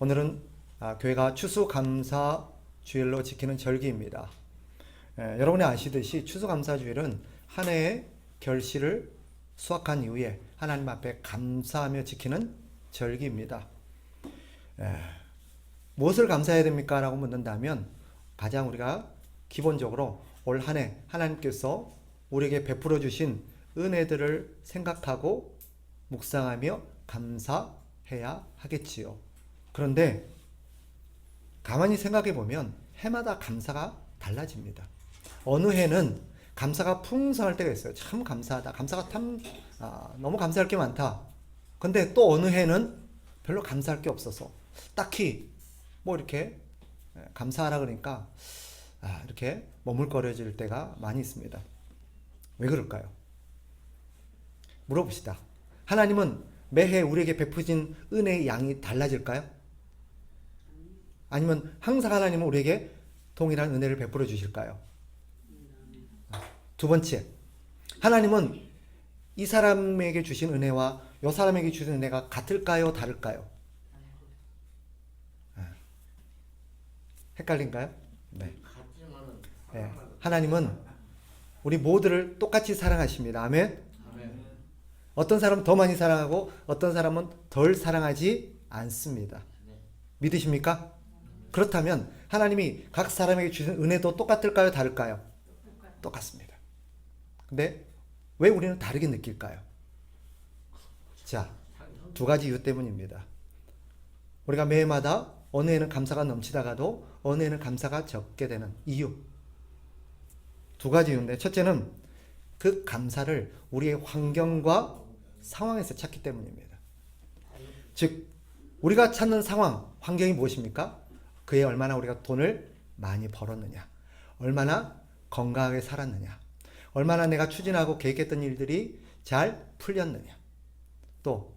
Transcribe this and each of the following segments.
오늘은 교회가 추수감사 주일로 지키는 절기입니다. 여러분이 아시듯이 추수감사 주일은 한 해의 결실을 수확한 이후에 하나님 앞에 감사하며 지키는 절기입니다. 무엇을 감사해야 됩니까? 라고 묻는다면 가장 우리가 기본적으로 올 한 해 하나님께서 우리에게 베풀어 주신 은혜들을 생각하고 묵상하며 감사해야 하겠지요. 그런데 가만히 생각해 보면 해마다 감사가 달라집니다. 어느 해는 감사가 풍성할 때가 있어요. 참 감사하다. 감사가 너무 감사할 게 많다. 근데 또 어느 해는 별로 감사할 게 없어서 딱히 뭐 이렇게 감사하라 그러니까 이렇게 머물거려질 때가 많이 있습니다. 왜 그럴까요? 물어봅시다. 하나님은 매해 우리에게 베푸신 은혜의 양이 달라질까요? 아니면 항상 하나님은 우리에게 동일한 은혜를 베풀어 주실까요? 두 번째, 하나님은 이 사람에게 주신 은혜와 이 사람에게 주신 은혜가 같을까요? 다를까요? 헷갈린가요? 네. 하나님은 우리 모두를 똑같이 사랑하십니다. 아멘? 어떤 사람은 더 많이 사랑하고 어떤 사람은 덜 사랑하지 않습니다. 믿으십니까? 그렇다면 하나님이 각 사람에게 주신 은혜도 똑같을까요? 다를까요? 똑같습니다. 근데 왜 우리는 다르게 느낄까요? 자, 두 가지 이유 때문입니다. 우리가 매해마다 어느 해는 감사가 넘치다가도 어느 해는 감사가 적게 되는 이유. 두 가지 이유인데, 첫째는 그 감사를 우리의 환경과 상황에서 찾기 때문입니다. 즉, 우리가 찾는 상황, 환경이 무엇입니까? 그에 얼마나 우리가 돈을 많이 벌었느냐, 얼마나 건강하게 살았느냐, 얼마나 내가 추진하고 계획했던 일들이 잘 풀렸느냐, 또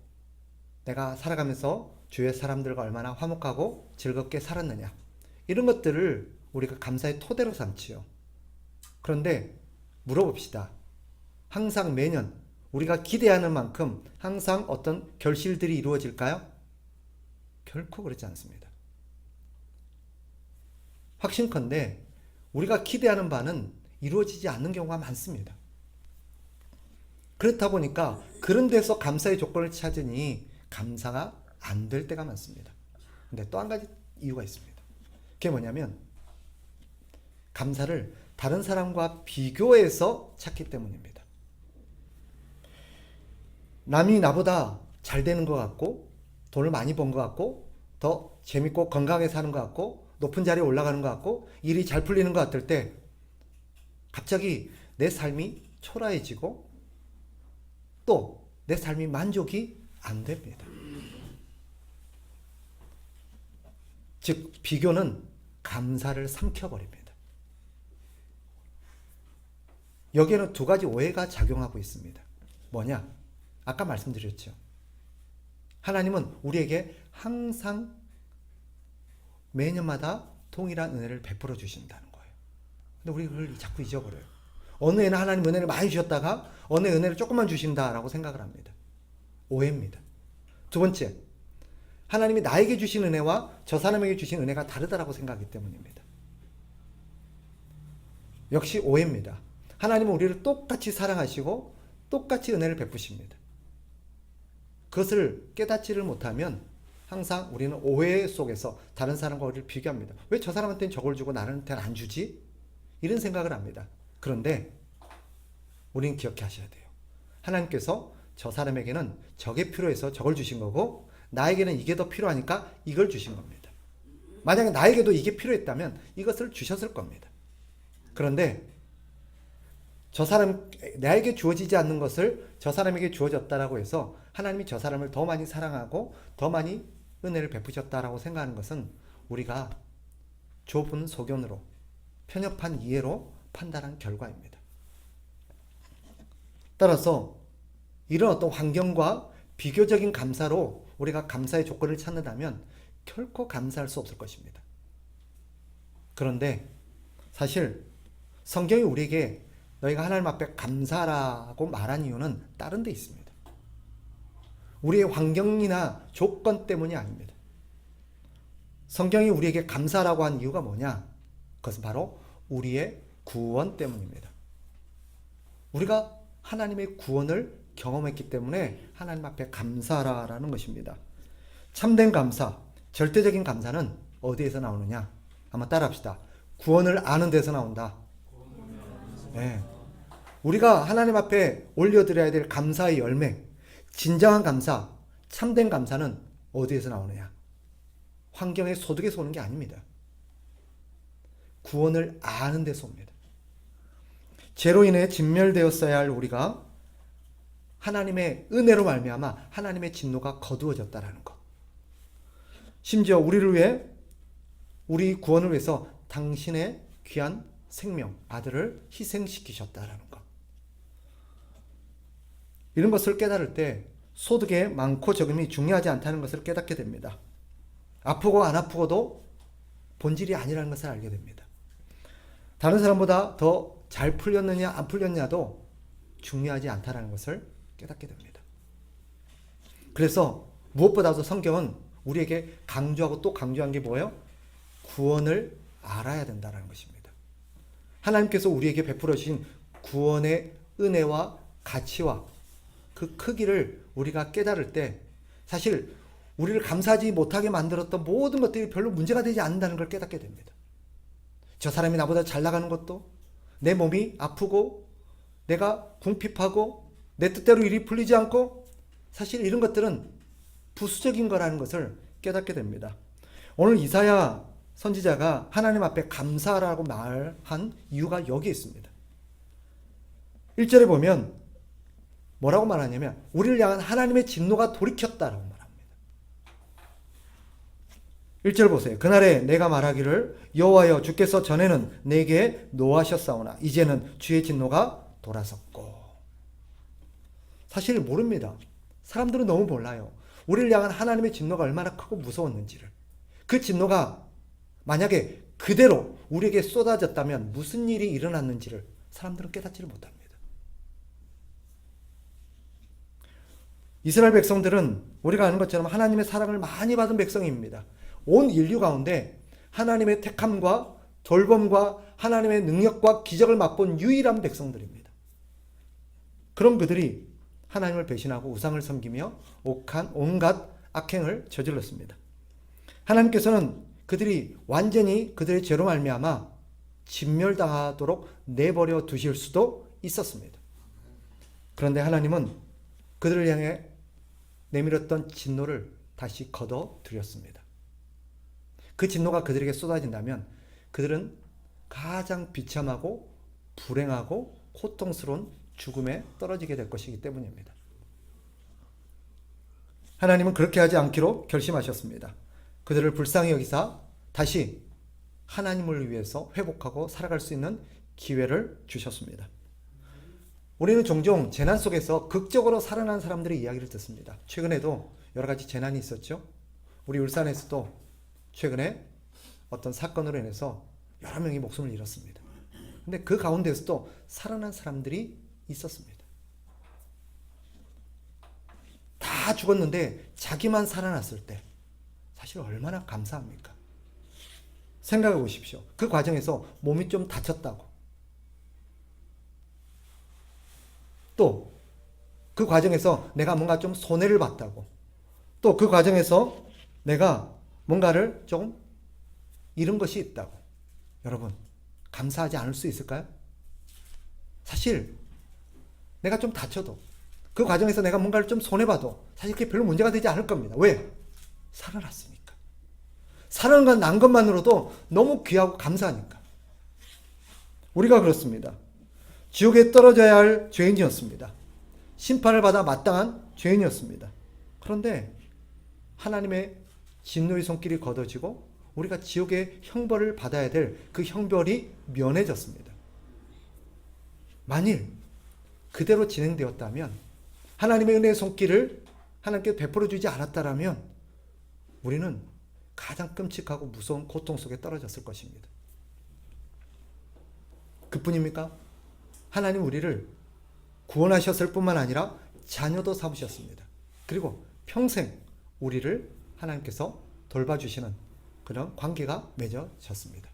내가 살아가면서 주위의 사람들과 얼마나 화목하고 즐겁게 살았느냐, 이런 것들을 우리가 감사의 토대로 삼지요. 그런데 물어봅시다. 항상 매년 우리가 기대하는 만큼 항상 어떤 결실들이 이루어질까요? 결코 그렇지 않습니다. 확신컨대 우리가 기대하는 바는 이루어지지 않는 경우가 많습니다. 그렇다 보니까 그런 데서 감사의 조건을 찾으니 감사가 안 될 때가 많습니다. 근데 또 한 가지 이유가 있습니다. 그게 뭐냐면 감사를 다른 사람과 비교해서 찾기 때문입니다. 남이 나보다 잘 되는 것 같고 돈을 많이 번 것 같고 더 재밌고 건강하게 사는 것 같고 높은 자리에 올라가는 것 같고 일이 잘 풀리는 것 같을 때 갑자기 내 삶이 초라해지고 또 내 삶이 만족이 안 됩니다. 즉 비교는 감사를 삼켜버립니다. 여기에는 두 가지 오해가 작용하고 있습니다. 뭐냐? 아까 말씀드렸죠. 하나님은 우리에게 항상 매년마다 동일한 은혜를 베풀어 주신다는 거예요. 근데 우리가 그걸 자꾸 잊어버려요. 어느 해는 하나님 은혜를 많이 주셨다가 어느 해 은혜를 조금만 주신다라고 생각을 합니다. 오해입니다. 두 번째, 하나님이 나에게 주신 은혜와 저 사람에게 주신 은혜가 다르다라고 생각하기 때문입니다. 역시 오해입니다. 하나님은 우리를 똑같이 사랑하시고 똑같이 은혜를 베푸십니다. 그것을 깨닫지를 못하면 항상 우리는 오해 속에서 다른 사람과 우리를 비교합니다. 왜 저 사람한테는 저걸 주고 나한테는 안 주지? 이런 생각을 합니다. 그런데 우리는 기억해 하셔야 돼요. 하나님께서 저 사람에게는 저게 필요해서 저걸 주신 거고 나에게는 이게 더 필요하니까 이걸 주신 겁니다. 만약에 나에게도 이게 필요했다면 이것을 주셨을 겁니다. 그런데 저 사람, 나에게 주어지지 않는 것을 저 사람에게 주어졌다라고 해서 하나님이 저 사람을 더 많이 사랑하고 더 많이 은혜를 베푸셨다라고 생각하는 것은 우리가 좁은 소견으로 편협한 이해로 판단한 결과입니다. 따라서 이런 어떤 환경과 비교적인 감사로 우리가 감사의 조건을 찾는다면 결코 감사할 수 없을 것입니다. 그런데 사실 성경이 우리에게 너희가 하나님 앞에 감사하라고 말한 이유는 다른 데 있습니다. 우리의 환경이나 조건 때문이 아닙니다. 성경이 우리에게 감사라고 한 이유가 뭐냐? 그것은 바로 우리의 구원 때문입니다. 우리가 하나님의 구원을 경험했기 때문에 하나님 앞에 감사라는 것입니다. 참된 감사, 절대적인 감사는 어디에서 나오느냐? 한번 따라합시다. 구원을 아는 데서 나온다. 네. 우리가 하나님 앞에 올려드려야 될 감사의 열매, 진정한 감사, 참된 감사는 어디에서 나오느냐? 환경의 소득에서 오는 게 아닙니다. 구원을 아는 데서 옵니다. 죄로 인해 진멸되었어야 할 우리가 하나님의 은혜로 말미암아 하나님의 진노가 거두어졌다라는 것. 심지어 우리를 위해, 우리 구원을 위해서 당신의 귀한 생명, 아들을 희생시키셨다라는 것. 이런 것을 깨달을 때 소득의 많고 적음이 중요하지 않다는 것을 깨닫게 됩니다. 아프고 안 아프고도 본질이 아니라는 것을 알게 됩니다. 다른 사람보다 더 잘 풀렸느냐 안 풀렸냐도 중요하지 않다는 것을 깨닫게 됩니다. 그래서 무엇보다도 성경은 우리에게 강조하고 또 강조한 게 뭐예요? 구원을 알아야 된다는 것입니다. 하나님께서 우리에게 베풀어 주신 구원의 은혜와 가치와 그 크기를 우리가 깨달을 때 사실 우리를 감사하지 못하게 만들었던 모든 것들이 별로 문제가 되지 않는다는 걸 깨닫게 됩니다. 저 사람이 나보다 잘 나가는 것도, 내 몸이 아프고 내가 궁핍하고 내 뜻대로 일이 풀리지 않고, 사실 이런 것들은 부수적인 거라는 것을 깨닫게 됩니다. 오늘 이사야 선지자가 하나님 앞에 감사라고 말한 이유가 여기에 있습니다. 1절에 보면 뭐라고 말하냐면 우리를 향한 하나님의 진노가 돌이켰다라고 말합니다. 1절 보세요. 그날에 내가 말하기를 여호와여 주께서 전에는 내게 노하셨사오나 이제는 주의 진노가 돌아섰고. 사실 모릅니다. 사람들은 너무 몰라요. 우리를 향한 하나님의 진노가 얼마나 크고 무서웠는지를. 그 진노가 만약에 그대로 우리에게 쏟아졌다면 무슨 일이 일어났는지를 사람들은 깨닫지를 못합니다. 이스라엘 백성들은 우리가 아는 것처럼 하나님의 사랑을 많이 받은 백성입니다. 온 인류 가운데 하나님의 택함과 돌봄과 하나님의 능력과 기적을 맛본 유일한 백성들입니다. 그런 그들이 하나님을 배신하고 우상을 섬기며 온갖 악행을 저질렀습니다. 하나님께서는 그들이 완전히 그들의 죄로 말미암아 진멸당하도록 내버려 두실 수도 있었습니다. 그런데 하나님은 그들을 향해 내밀었던 진노를 다시 거둬들였습니다. 그 진노가 그들에게 쏟아진다면 그들은 가장 비참하고 불행하고 고통스러운 죽음에 떨어지게 될 것이기 때문입니다. 하나님은 그렇게 하지 않기로 결심하셨습니다. 그들을 불쌍히 여기사 다시 하나님을 위해서 회복하고 살아갈 수 있는 기회를 주셨습니다. 우리는 종종 재난 속에서 극적으로 살아난 사람들의 이야기를 듣습니다. 최근에도 여러 가지 재난이 있었죠. 우리 울산에서도 최근에 어떤 사건으로 인해서 여러 명이 목숨을 잃었습니다. 근데 그 가운데서도 살아난 사람들이 있었습니다. 다 죽었는데 자기만 살아났을 때 사실 얼마나 감사합니까? 생각해 보십시오. 그 과정에서 몸이 좀 다쳤다고, 또 그 과정에서 내가 뭔가 좀 손해를 봤다고, 또 그 과정에서 내가 뭔가를 좀 잃은 것이 있다고, 여러분 감사하지 않을 수 있을까요? 사실 내가 좀 다쳐도, 그 과정에서 내가 뭔가를 좀 손해봐도 사실 그게 별로 문제가 되지 않을 겁니다. 왜? 살아났으니까. 살아난 것만으로도 너무 귀하고 감사하니까. 우리가 그렇습니다. 지옥에 떨어져야 할 죄인이었습니다. 심판을 받아 마땅한 죄인이었습니다. 그런데 하나님의 진노의 손길이 걷어지고 우리가 지옥의 형벌을 받아야 될 그 형벌이 면해졌습니다. 만일 그대로 진행되었다면, 하나님의 은혜의 손길을 하나님께 베풀어 주지 않았다라면 우리는 가장 끔찍하고 무서운 고통 속에 떨어졌을 것입니다. 그뿐입니까? 하나님 우리를 구원하셨을 뿐만 아니라 자녀도 삼으셨습니다. 그리고 평생 우리를 하나님께서 돌봐주시는 그런 관계가 맺어졌습니다.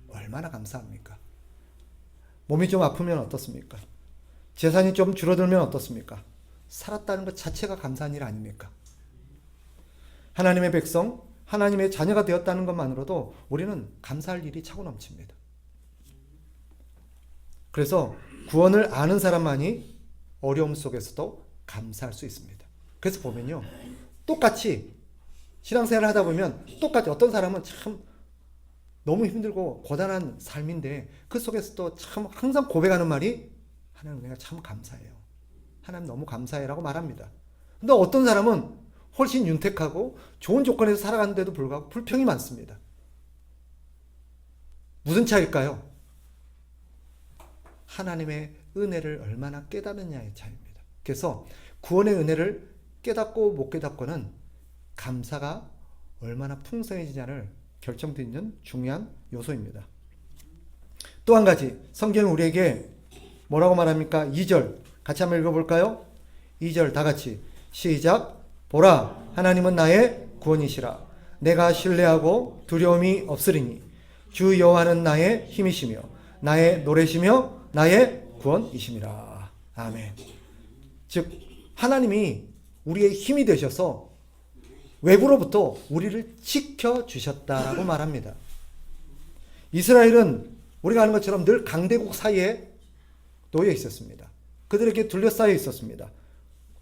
얼마나 감사합니까? 몸이 좀 아프면 어떻습니까? 재산이 좀 줄어들면 어떻습니까? 살았다는 것 자체가 감사한 일 아닙니까? 하나님의 백성, 하나님의 자녀가 되었다는 것만으로도 우리는 감사할 일이 차고 넘칩니다. 그래서 구원을 아는 사람만이 어려움 속에서도 감사할 수 있습니다. 그래서 보면요, 똑같이 신앙생활을 하다 보면 똑같이 어떤 사람은 참 너무 힘들고 고단한 삶인데 그 속에서도 참 항상 고백하는 말이 하나님 내가 참 감사해요. 하나님 너무 감사해라고 말합니다. 근데 어떤 사람은 훨씬 윤택하고 좋은 조건에서 살아가는데도 불구하고 불평이 많습니다. 무슨 차이일까요? 하나님의 은혜를 얼마나 깨달느냐의 차이입니다. 그래서 구원의 은혜를 깨닫고 못 깨닫고는 감사가 얼마나 풍성해지냐를 결정짓는 중요한 요소입니다. 또 한 가지, 성경은 우리에게 뭐라고 말합니까? 2절 같이 한번 읽어볼까요? 2절 다 같이 시작. 보라, 하나님은 나의 구원이시라. 내가 신뢰하고 두려움이 없으리니 주 여호와는 나의 힘이시며 나의 노래시며 나의 구원이심이라. 아멘. 즉 하나님이 우리의 힘이 되셔서 외부로부터 우리를 지켜주셨다라고 말합니다. 이스라엘은 우리가 아는 것처럼 늘 강대국 사이에 놓여 있었습니다. 그들에게 둘러싸여 있었습니다.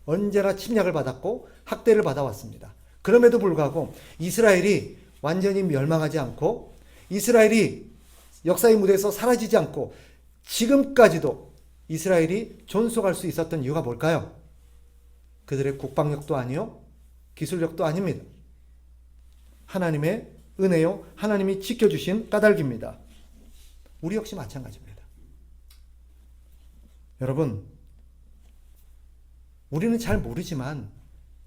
언제나 침략을 받았고 학대를 받아왔습니다. 그럼에도 불구하고 이스라엘이 완전히 멸망하지 않고 이스라엘이 역사의 무대에서 사라지지 않고 지금까지도 이스라엘이 존속할 수 있었던 이유가 뭘까요? 그들의 국방력도 아니요, 기술력도 아닙니다. 하나님의 은혜요, 하나님이 지켜주신 까닭입니다. 우리 역시 마찬가지입니다. 여러분, 우리는 잘 모르지만,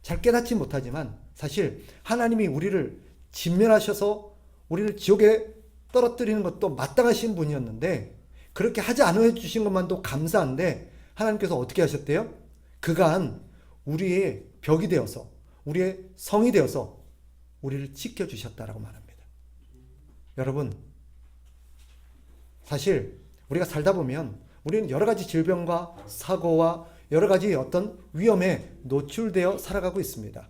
잘 깨닫지 못하지만 사실 하나님이 우리를 진멸하셔서 우리를 지옥에 떨어뜨리는 것도 마땅하신 분이었는데 그렇게 하지 않아 주신 것만도 감사한데 하나님께서 어떻게 하셨대요? 그간 우리의 벽이 되어서 우리의 성이 되어서 우리를 지켜주셨다라고 말합니다. 여러분, 사실 우리가 살다 보면 우리는 여러 가지 질병과 사고와 여러 가지 어떤 위험에 노출되어 살아가고 있습니다.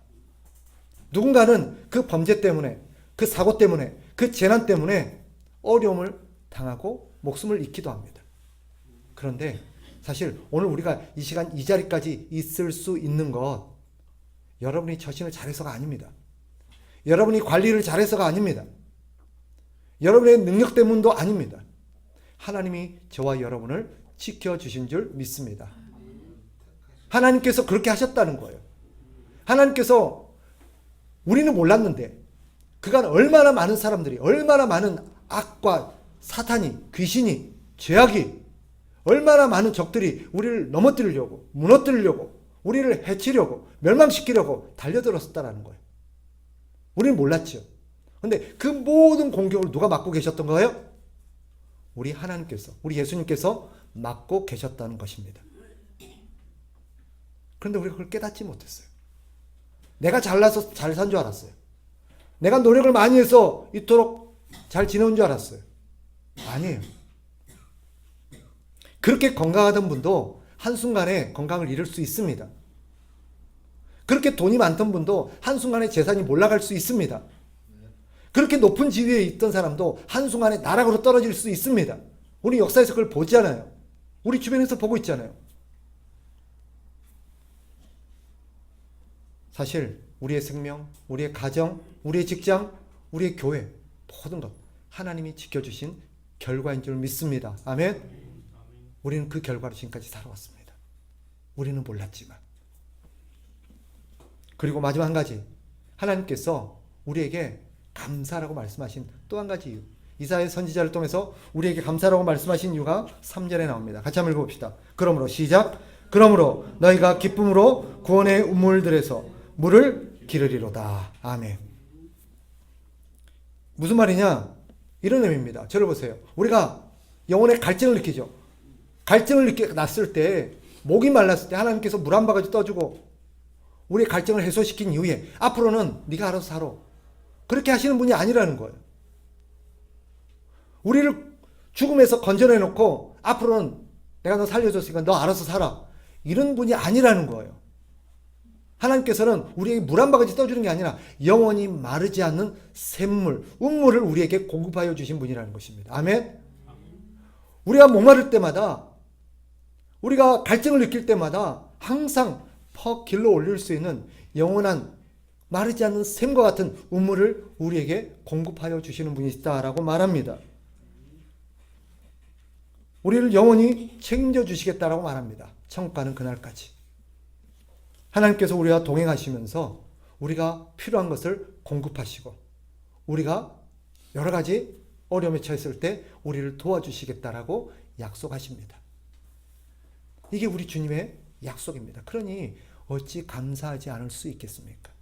누군가는 그 범죄 때문에, 그 사고 때문에, 그 재난 때문에 어려움을 당하고 목숨을 잃기도 합니다. 그런데 사실 오늘 우리가 이 시간 이 자리까지 있을 수 있는 것, 여러분이 처신을 잘해서가 아닙니다. 여러분이 관리를 잘해서가 아닙니다. 여러분의 능력 때문도 아닙니다. 하나님이 저와 여러분을 지켜주신 줄 믿습니다. 하나님께서 그렇게 하셨다는 거예요. 하나님께서 우리는 몰랐는데 그간 얼마나 많은 사람들이, 얼마나 많은 악과 사탄이, 귀신이, 죄악이, 얼마나 많은 적들이 우리를 넘어뜨리려고, 무너뜨리려고, 우리를 해치려고, 멸망시키려고 달려들었다는 거예요. 우리는 몰랐죠. 그런데 그 모든 공격을 누가 맡고 계셨던 거예요? 우리 하나님께서, 우리 예수님께서 맡고 계셨다는 것입니다. 그런데 우리가 그걸 깨닫지 못했어요. 내가 잘나서 잘 산 줄 알았어요. 내가 노력을 많이 해서 이토록 잘 지내온 줄 알았어요. 아니에요. 그렇게 건강하던 분도 한순간에 건강을 잃을 수 있습니다. 그렇게 돈이 많던 분도 한순간에 재산이 몰락할 수 있습니다. 그렇게 높은 지위에 있던 사람도 한순간에 나락으로 떨어질 수 있습니다. 우리 역사에서 그걸 보잖아요. 우리 주변에서 보고 있잖아요. 사실 우리의 생명, 우리의 가정, 우리의 직장, 우리의 교회, 모든 것 하나님이 지켜주신 결과인 줄 믿습니다. 아멘. 우리는 그 결과로 지금까지 살아왔습니다. 우리는 몰랐지만. 그리고 마지막 한 가지, 하나님께서 우리에게 감사라고 말씀하신 또 한 가지 이유, 이사야 선지자를 통해서 우리에게 감사라고 말씀하신 이유가 3절에 나옵니다. 같이 한번 읽어봅시다. 그러므로 시작. 그러므로 너희가 기쁨으로 구원의 우물들에서 물을 기르리로다. 아멘. 무슨 말이냐? 이런 의미입니다. 저를 보세요. 우리가 영혼의 갈증을 느끼죠. 갈증을 났을 때, 목이 말랐을 때 하나님께서 물 한 바가지 떠주고 우리의 갈증을 해소시킨 이후에 앞으로는 네가 알아서 살아. 그렇게 하시는 분이 아니라는 거예요. 우리를 죽음에서 건져내 놓고 앞으로는 내가 너 살려줬으니까 너 알아서 살아. 이런 분이 아니라는 거예요. 하나님께서는 우리에게 물 한 바가지 떠주는 게 아니라 영원히 마르지 않는 샘물, 운물을 우리에게 공급하여 주신 분이라는 것입니다. 아멘? 우리가 목마를 때마다, 우리가 갈증을 느낄 때마다 항상 퍽 길러 올릴 수 있는 영원한 마르지 않는 샘과 같은 운물을 우리에게 공급하여 주시는 분이 있다라고 말합니다. 우리를 영원히 책임져 주시겠다라고 말합니다. 천국 가는 그날까지. 하나님께서 우리와 동행하시면서 우리가 필요한 것을 공급하시고 우리가 여러 가지 어려움에 처했을 때 우리를 도와주시겠다라고 약속하십니다. 이게 우리 주님의 약속입니다. 그러니 어찌 감사하지 않을 수 있겠습니까?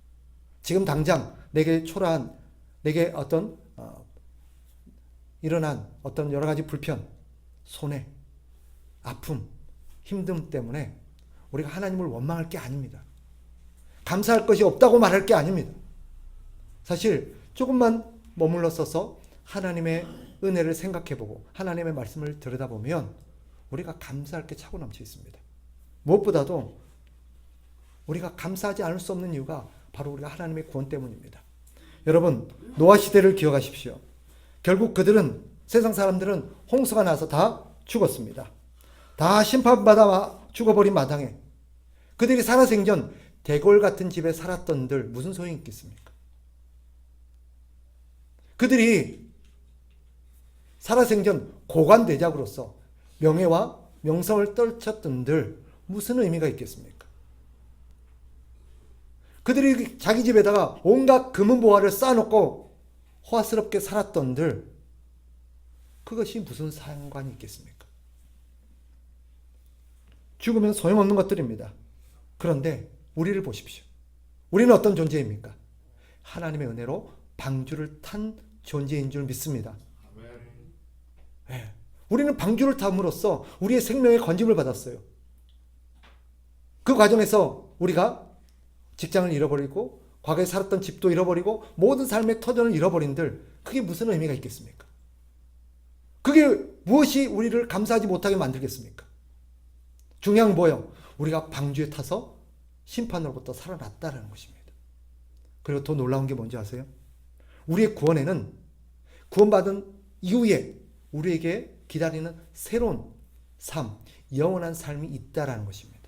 지금 당장 내게 초라한, 내게 어떤 일어난 어떤 여러 가지 불편, 손해, 아픔, 힘듦 때문에 우리가 하나님을 원망할 게 아닙니다. 감사할 것이 없다고 말할 게 아닙니다. 사실 조금만 머물러서서 하나님의 은혜를 생각해보고 하나님의 말씀을 들여다보면 우리가 감사할 게 차고 넘쳐 있습니다. 무엇보다도 우리가 감사하지 않을 수 없는 이유가 바로 우리가 하나님의 구원 때문입니다. 여러분, 노아 시대를 기억하십시오. 결국 그들은, 세상 사람들은 홍수가 나서 다 죽었습니다. 다 심판받아 죽어버린 마당에 그들이 살아생전 대궐 같은 집에 살았던들 무슨 소용이 있겠습니까? 그들이 살아생전 고관대작으로서 명예와 명성을 떨쳤던들 무슨 의미가 있겠습니까? 그들이 자기 집에다가 온갖 금은보화를 쌓아놓고 호화스럽게 살았던들 그것이 무슨 상관이 있겠습니까? 죽으면 소용없는 것들입니다. 그런데 우리를 보십시오. 우리는 어떤 존재입니까? 하나님의 은혜로 방주를 탄 존재인 줄 믿습니다. 네. 우리는 방주를 탐으로써 우리의 생명의 건짐을 받았어요. 그 과정에서 우리가 직장을 잃어버리고 과거에 살았던 집도 잃어버리고 모든 삶의 터전을 잃어버린들 그게 무슨 의미가 있겠습니까? 그게 무엇이 우리를 감사하지 못하게 만들겠습니까? 중요한 뭐예요? 우리가 방주에 타서 심판으로부터 살아났다는 것입니다. 그리고 더 놀라운 게 뭔지 아세요? 우리의 구원에는 구원받은 이후에 우리에게 기다리는 새로운 삶, 영원한 삶이 있다는 것입니다.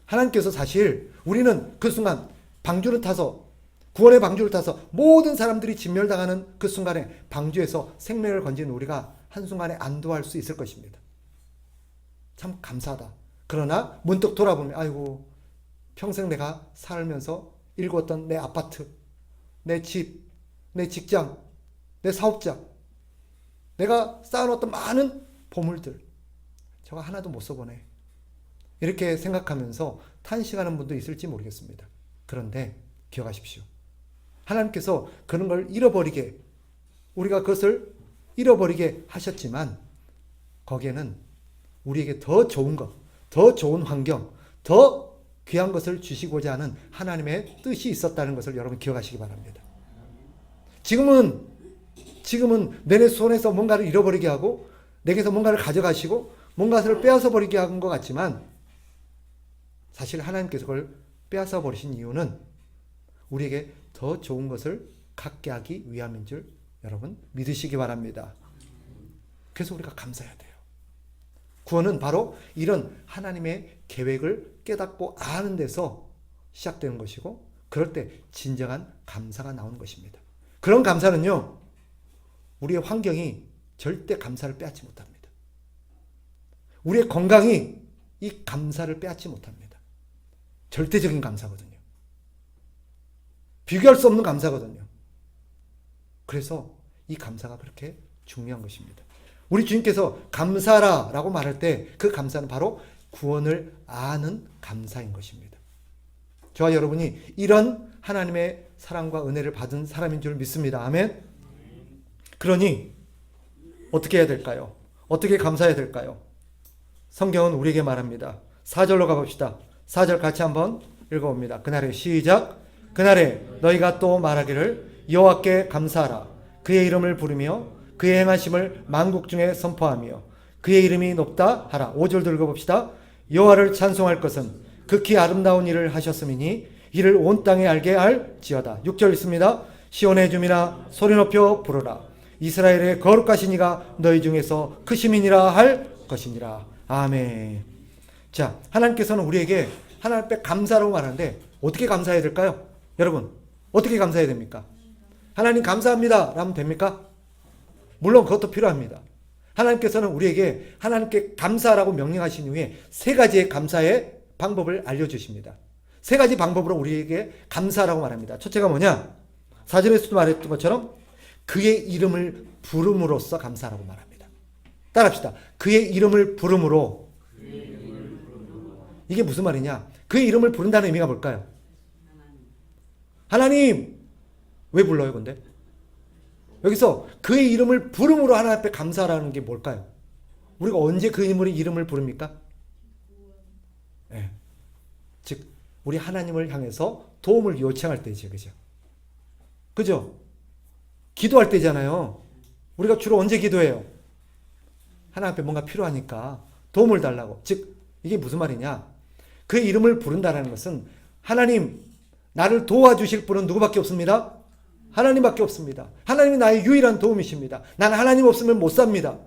하나님께서 사실 우리는 그 순간 방주를 타서 구원의 방주를 타서 모든 사람들이 진멸당하는 그 순간에 방주에서 생명을 건진 우리가 한순간에 안도할 수 있을 것입니다. 참 감사하다. 그러나 문득 돌아보면 아이고 평생 내가 살면서 일궜던 내 아파트, 내 집, 내 직장, 내 사업자, 내가 쌓아놓았던 많은 보물들 저거 하나도 못 써보네. 이렇게 생각하면서 탄식하는 분도 있을지 모르겠습니다. 그런데 기억하십시오. 하나님께서 그런 걸 잃어버리게, 우리가 그것을 잃어버리게 하셨지만 거기에는 우리에게 더 좋은 것, 더 좋은 환경, 더 귀한 것을 주시고자 하는 하나님의 뜻이 있었다는 것을 여러분 기억하시기 바랍니다. 지금은 내 손에서 뭔가를 잃어버리게 하고 내게서 뭔가를 가져가시고 뭔가를 빼앗아 버리게 한 것 같지만 사실 하나님께서 그걸 빼앗아 버리신 이유는 우리에게 더 좋은 것을 갖게 하기 위함인 줄 여러분 믿으시기 바랍니다. 그래서 우리가 감사해야 돼요. 구원은 바로 이런 하나님의 계획을 깨닫고 아는 데서 시작되는 것이고 그럴 때 진정한 감사가 나오는 것입니다. 그런 감사는요, 우리의 환경이 절대 감사를 빼앗지 못합니다. 우리의 건강이 이 감사를 빼앗지 못합니다. 절대적인 감사거든요. 비교할 수 없는 감사거든요. 그래서 이 감사가 그렇게 중요한 것입니다. 우리 주님께서 감사라 라고 말할 때 그 감사는 바로 구원을 아는 감사인 것입니다. 저와 여러분이 이런 하나님의 사랑과 은혜를 받은 사람인 줄 믿습니다. 아멘. 그러니 어떻게 해야 될까요? 어떻게 감사해야 될까요? 성경은 우리에게 말합니다. 4절로 가봅시다. 4절 같이 한번 읽어봅니다. 그날에 시작. 그날에 너희가 또 말하기를 여호와께 감사하라. 그의 이름을 부르며 그의 행하심을 만국 중에 선포하며 그의 이름이 높다 하라. 5절 들고 봅시다. 여호와를 찬송할 것은 극히 아름다운 일을 하셨음이니 이를 온 땅에 알게 할지어다. 6절 있습니다. 시온의 주민아 소리 높여 부르라. 이스라엘의 거룩하신 이가 너희 중에서 크심이니라 할 것이니라. 아멘. 자, 하나님께서는 우리에게 하나님 앞에 감사라고 말하는데 어떻게 감사해야 될까요? 여러분, 어떻게 감사해야 됩니까? 하나님 감사합니다 라면 됩니까? 물론 그것도 필요합니다. 하나님께서는 우리에게 하나님께 감사라고 명령하신 이후에 세 가지의 감사의 방법을 알려주십니다. 세 가지 방법으로 우리에게 감사라고 말합니다. 첫째가 뭐냐? 4절에서도 말했던 것처럼 그의 이름을 부름으로써 감사라고 말합니다. 따라합시다. 그의 이름을 부름으로. 이게 무슨 말이냐? 그의 이름을 부른다는 의미가 뭘까요? 하나님! 왜 불러요, 근데? 여기서 그의 이름을 부름으로 하나님 앞에 감사라는 게 뭘까요? 우리가 언제 그 이름을 부릅니까? 네. 즉, 우리 하나님을 향해서 도움을 요청할 때죠, 그죠? 그죠? 기도할 때잖아요. 우리가 주로 언제 기도해요? 하나님 앞에 뭔가 필요하니까 도움을 달라고. 즉, 이게 무슨 말이냐? 그의 이름을 부른다는 것은 하나님, 나를 도와주실 분은 누구밖에 없습니다? 하나님밖에 없습니다. 하나님이 나의 유일한 도움이십니다. 나는 하나님 없으면 못 삽니다.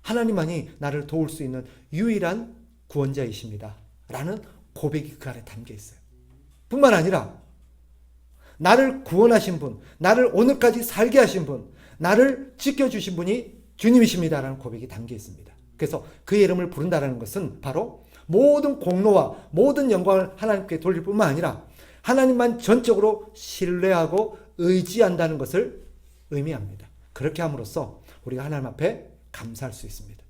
하나님만이 나를 도울 수 있는 유일한 구원자이십니다. 라는 고백이 그 안에 담겨 있어요. 뿐만 아니라 나를 구원하신 분, 나를 오늘까지 살게 하신 분, 나를 지켜주신 분이 주님이십니다. 라는 고백이 담겨 있습니다. 그래서 그의 이름을 부른다는 것은 바로 모든 공로와 모든 영광을 하나님께 돌릴 뿐만 아니라 하나님만 전적으로 신뢰하고 의지한다는 것을 의미합니다. 그렇게 함으로써 우리가 하나님 앞에 감사할 수 있습니다.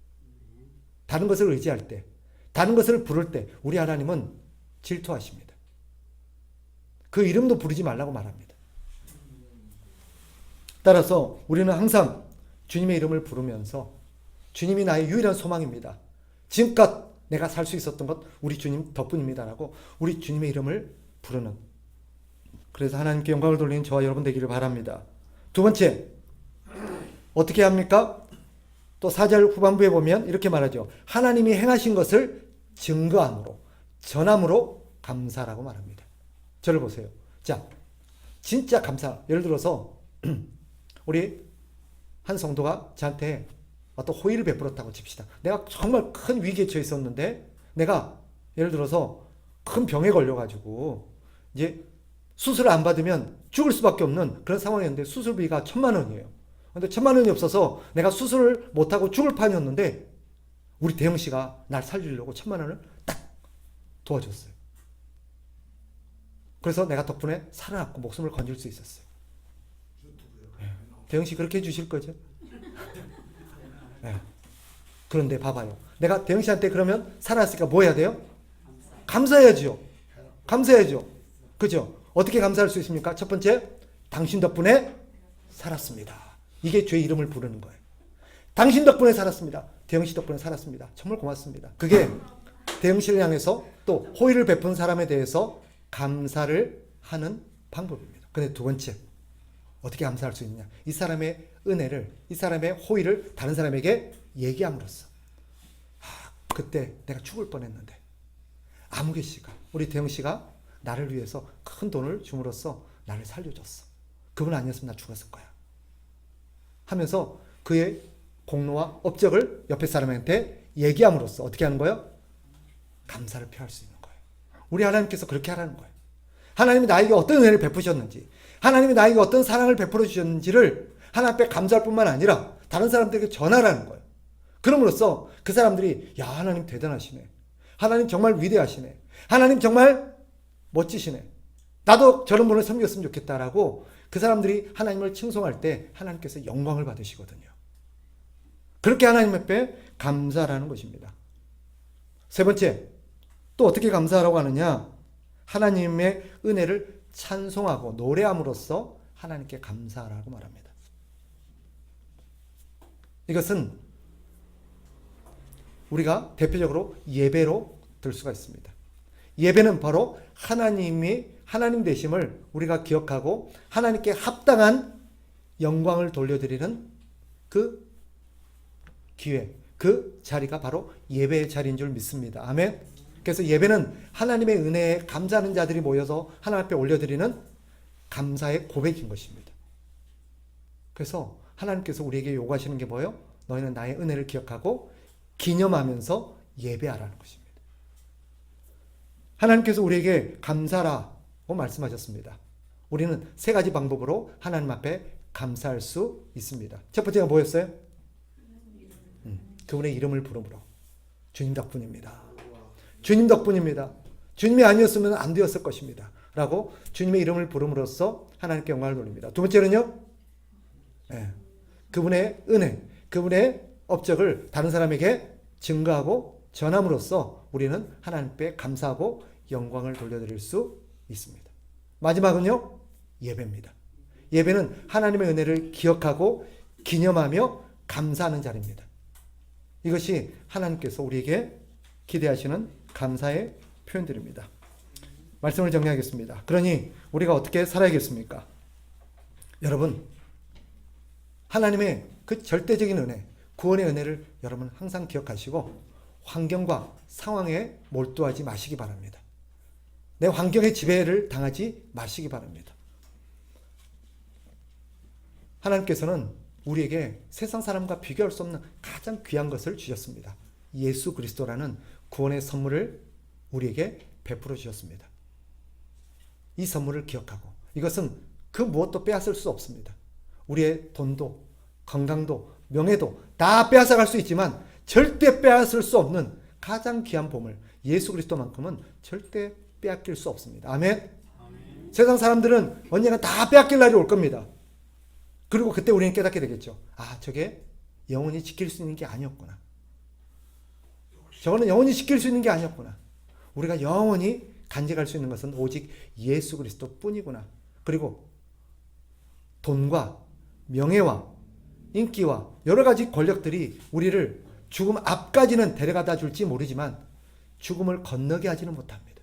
다른 것을 의지할 때, 다른 것을 부를 때 우리 하나님은 질투하십니다. 그 이름도 부르지 말라고 말합니다. 따라서 우리는 항상 주님의 이름을 부르면서 주님이 나의 유일한 소망입니다. 지금껏 내가 살 수 있었던 것 우리 주님 덕분입니다라고 우리 주님의 이름을 부르는, 그래서 하나님께 영광을 돌리는 저와 여러분 되기를 바랍니다. 두 번째, 어떻게 합니까? 또 4절 후반부에 보면 이렇게 말하죠. 하나님이 행하신 것을 증거함으로, 전함으로 감사라고 말합니다. 저를 보세요. 자, 진짜 감사. 예를 들어서 우리 한 성도가 저한테 어떤 호의를 베풀었다고 칩시다. 내가 정말 큰 위기에 처해 있었는데 내가 예를 들어서 큰 병에 걸려가지고 이제 수술을 안 받으면 죽을 수밖에 없는 그런 상황이었는데 수술비가 1,000만 원이에요. 근데 1,000만 원이 없어서 내가 수술을 못하고 죽을 판이었는데 우리 대영 씨가 날 살리려고 1,000만 원을 딱 도와줬어요. 그래서 내가 덕분에 살아났고 목숨을 건질 수 있었어요. 네. 대영 씨 그렇게 해주실 거죠? 네. 그런데 봐봐요. 내가 대영 씨한테 그러면 살아났으니까 뭐 해야 돼요? 감사해야죠. 감사해야죠. 그죠? 어떻게 감사할 수 있습니까? 첫 번째, 당신 덕분에 살았습니다. 이게 주의 이름을 부르는 거예요. 당신 덕분에 살았습니다. 대영 씨 덕분에 살았습니다. 정말 고맙습니다. 그게 대영 씨를 향해서 또 호의를 베푼 사람에 대해서 감사를 하는 방법입니다. 근데 두 번째, 어떻게 감사할 수 있느냐? 이 사람의 은혜를, 이 사람의 호의를 다른 사람에게 얘기함으로써, 그때 내가 죽을 뻔했는데 아무개 씨가, 우리 대영 씨가 나를 위해서 큰 돈을 줌으로써 나를 살려줬어. 그분 아니었으면 나 죽었을 거야. 하면서 그의 공로와 업적을 옆에 사람한테 얘기함으로써 어떻게 하는 거예요? 감사를 표할 수 있는 거예요. 우리 하나님께서 그렇게 하라는 거예요. 하나님이 나에게 어떤 은혜를 베푸셨는지, 하나님이 나에게 어떤 사랑을 베풀어 주셨는지를 하나님 앞에 감사할 뿐만 아니라 다른 사람들에게 전하라는 거예요. 그럼으로써 그 사람들이 야, 하나님 대단하시네. 하나님 정말 위대하시네. 하나님 정말 멋지시네. 나도 저런 분을 섬겼으면 좋겠다라고 그 사람들이 하나님을 칭송할 때 하나님께서 영광을 받으시거든요. 그렇게 하나님 앞에 감사라는 것입니다. 세 번째, 또 어떻게 감사하라고 하느냐? 하나님의 은혜를 찬송하고 노래함으로써 하나님께 감사하라고 말합니다. 이것은 우리가 대표적으로 예배로 들 수가 있습니다. 예배는 바로 하나님이 하나님 되심을 우리가 기억하고 하나님께 합당한 영광을 돌려드리는 그 기회, 그 자리가 바로 예배의 자리인 줄 믿습니다. 아멘. 그래서 예배는 하나님의 은혜에 감사하는 자들이 모여서 하나님 앞에 올려드리는 감사의 고백인 것입니다. 그래서 하나님께서 우리에게 요구하시는 게 뭐예요? 너희는 나의 은혜를 기억하고 기념하면서 예배하라는 것입니다. 하나님께서 우리에게 감사라고 말씀하셨습니다. 우리는 세 가지 방법으로 하나님 앞에 감사할 수 있습니다. 첫 번째가 뭐였어요? 그분의 이름을 부름으로. 주님 덕분입니다. 주님 덕분입니다. 주님이 아니었으면 안 되었을 것입니다. 라고 주님의 이름을 부름으로써 하나님께 영광을 돌립니다. 두 번째는요, 그분의 은혜, 그분의 업적을 다른 사람에게 증거하고 전함으로써 우리는 하나님께 감사하고 영광을 돌려드릴 수 있습니다. 마지막은요, 예배입니다. 예배는 하나님의 은혜를 기억하고 기념하며 감사하는 자리입니다. 이것이 하나님께서 우리에게 기대하시는 감사의 표현들입니다. 말씀을 정리하겠습니다. 그러니 우리가 어떻게 살아야겠습니까? 여러분, 하나님의 그 절대적인 은혜, 구원의 은혜를 여러분 항상 기억하시고 환경과 상황에 몰두하지 마시기 바랍니다. 내 환경의 지배를 당하지 마시기 바랍니다. 하나님께서는 우리에게 세상 사람과 비교할 수 없는 가장 귀한 것을 주셨습니다. 예수 그리스도라는 구원의 선물을 우리에게 베풀어 주셨습니다. 이 선물을 기억하고 이것은 그 무엇도 빼앗을 수 없습니다. 우리의 돈도 건강도 명예도 다 빼앗아갈 수 있지만 절대 빼앗을 수 없는 가장 귀한 보물 예수 그리스도만큼은 절대 빼앗길 수 없습니다. 아멘. 세상 사람들은 언젠가 다 빼앗길 날이 올 겁니다. 그리고 그때 우리는 깨닫게 되겠죠. 아, 저게 영원히 지킬 수 있는 게 아니었구나. 저거는 영원히 지킬 수 있는 게 아니었구나. 우리가 영원히 간직할 수 있는 것은 오직 예수 그리스도 뿐이구나. 그리고 돈과 명예와 인기와 여러 가지 권력들이 우리를 죽음 앞까지는 데려가다 줄지 모르지만 죽음을 건너게 하지는 못합니다.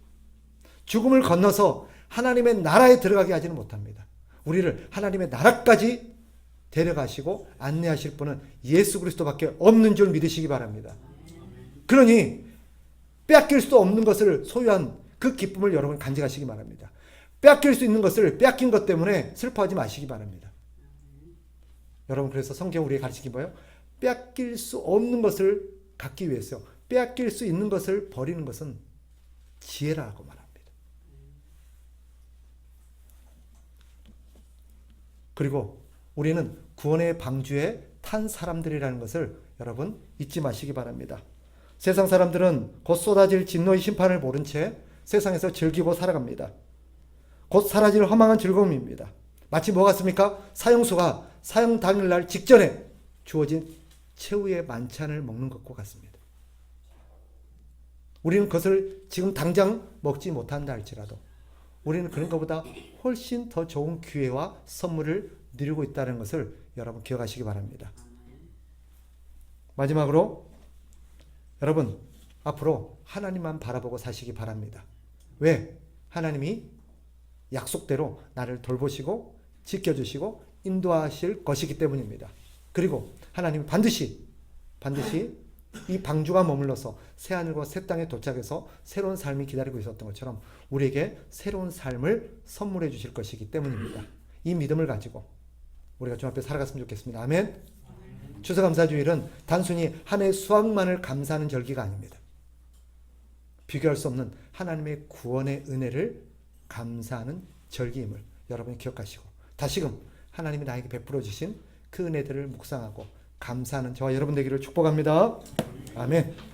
죽음을 건너서 하나님의 나라에 들어가게 하지는 못합니다. 우리를 하나님의 나라까지 데려가시고 안내하실 분은 예수 그리스도밖에 없는 줄 믿으시기 바랍니다. 그러니 빼앗길 수 없는 것을 소유한 그 기쁨을 여러분 간직하시기 바랍니다. 빼앗길 수 있는 것을 빼앗긴 것 때문에 슬퍼하지 마시기 바랍니다. 여러분, 그래서 성경 우리에게 가르치기 뭐예요? 빼앗길 수 없는 것을 갖기 위해서 빼앗길 수 있는 것을 버리는 것은 지혜라고 말합니다. 그리고 우리는 구원의 방주에 탄 사람들이라는 것을 여러분 잊지 마시기 바랍니다. 세상 사람들은 곧 쏟아질 진노의 심판을 모른 채 세상에서 즐기고 살아갑니다. 곧 사라질 허망한 즐거움입니다. 마치 뭐 같습니까? 사형수가 사형 당일날 직전에 주어진 최후의 만찬을 먹는 것과 같습니다. 우리는 그것을 지금 당장 먹지 못한다 할지라도 우리는 그런 것보다 훨씬 더 좋은 기회와 선물을 누리고 있다는 것을 여러분 기억하시기 바랍니다. 마지막으로 여러분 앞으로 하나님만 바라보고 사시기 바랍니다. 왜? 하나님이 약속대로 나를 돌보시고 지켜주시고 인도하실 것이기 때문입니다. 그리고 하나님은 반드시 이 방주가 머물러서 새하늘과 새 땅에 도착해서 새로운 삶이 기다리고 있었던 것처럼 우리에게 새로운 삶을 선물해 주실 것이기 때문입니다. 이 믿음을 가지고 우리가 주 앞에 살아갔으면 좋겠습니다. 아멘. 추수감사주일은 단순히 한 해 수확만을 감사하는 절기가 아닙니다. 비교할 수 없는 하나님의 구원의 은혜를 감사하는 절기임을 여러분이 기억하시고 다시금 하나님이 나에게 베풀어 주신 그 은혜들을 묵상하고 감사하는 저와 여러분 되기를 축복합니다. 아멘.